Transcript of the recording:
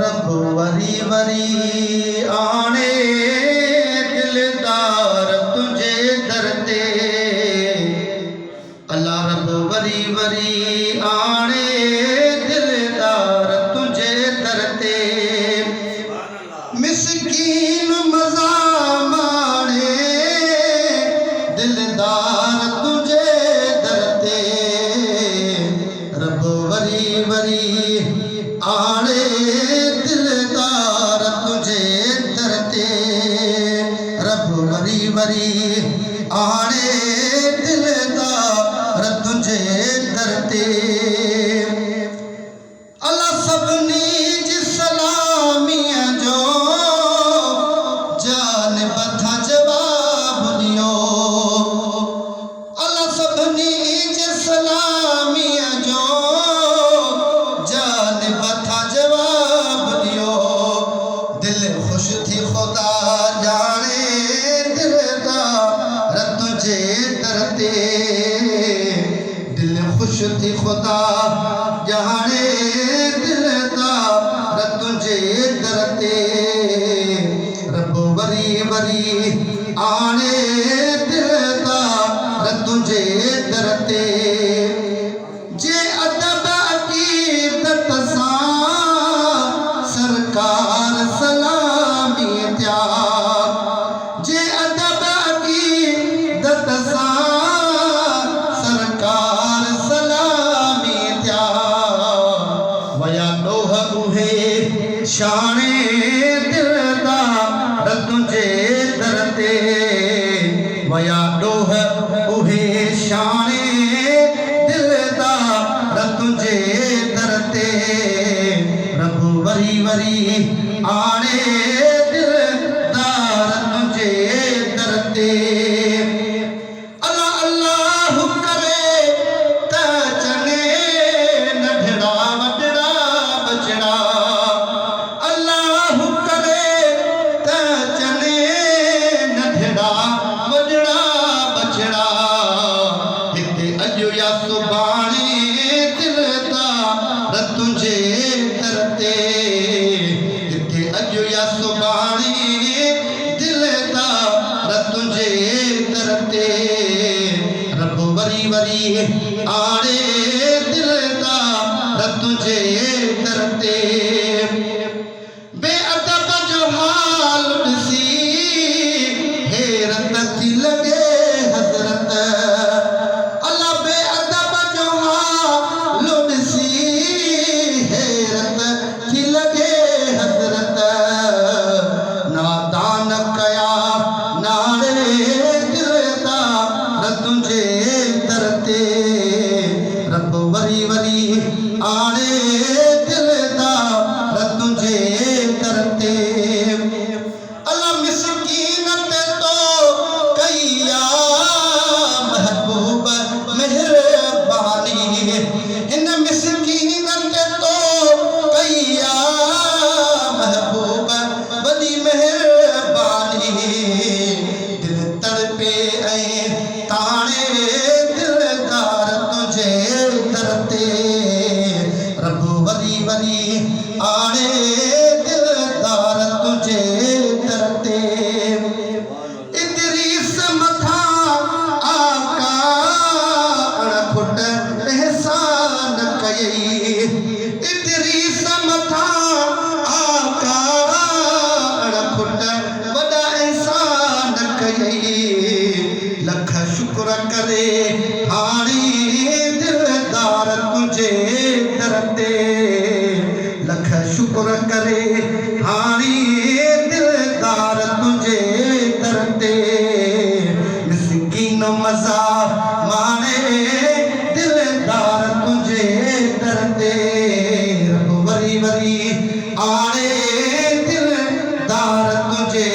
रब वरी वरी आने दिलदार तुझे दर ते अल्लाह रब वरी वरी आने दिलदार तुझे दर ते मिस्कीन मज़ा माणे दिलदार तुझे दर ते रब वरी वरी आणे दिलदार तुझे दर ते रब वरी वरी आणे दिलदार तुझे दर ते अल्लाह सभिनी जी सलामीअ जो जान बथा जवाब ॾियो अल्लाह सभिनी जी सलामीअ जो जान बथा जवाब ॾियो दिल ख़ुश थी ख़ुदा ॼाणे दिलदार तुझे दर ते दिल ख़ुश थी ख़ुदा ॼाणे दिलदार तुझे दर ते रब वरी वरी आणे दिलदार तुझे दर ते जे अदब अक़ीदत सां सरकार सलामी थिया जे अदब अक़ीदत सां सरकार सलामी थिया वया ॾोह उहे शाणे दिलदार तुझे दर ते वया ॾोह उहे शाणे दिलदार तुझे दर ते रब वरी वरी आणे दिलदार तुझे दर ते अल्लाह अल्लाह करे त चने नंढड़ा वॾड़ा बचड़ा अल्लाह करे त चने नंढड़ा वॾड़ा बचड़ा हिते अॼु या सुभाणे दिलदार तुझे दर ते हिते अॼु या सुभाणे दिलदार तुझे दर ते रब वरी वरी आणे दिलदार तुझे दर ते बेअदब जो हाल ॾिसी हैरत थी लॻे हज़रत अल्लाह बेअदब जो हाल ॾिसी हैरत थी लॻे हज़रत नादान कया नाणे दिलदार तुझे दर ते रब वरी वरी आणे दिलदार तुझे दर ते अल्लाह मिस्कीन ते तो कईया महबूब मेहरबानी हिन मिस्कीन ते तो कईया महबूब वॾी मेहरबानी दिल तड़पे ऐं ताणे दिलदार तुझे दर ते रब वरी वरी आणे दिलदार तुझे दर ते इदरीस मथां आका अणखुट एहसान कयई इदरीस मथां आका अणखुट वॾा एहसान कयई लख शुक्र करे हाणी दिलदार तुझे दर ते लख शुक्र करे हाणी दिलदार तुझे दर ते मिस्कीन मज़ा माणे दिलदार तुझे दर ते रब वरी वरी आणे दिलदार तुझे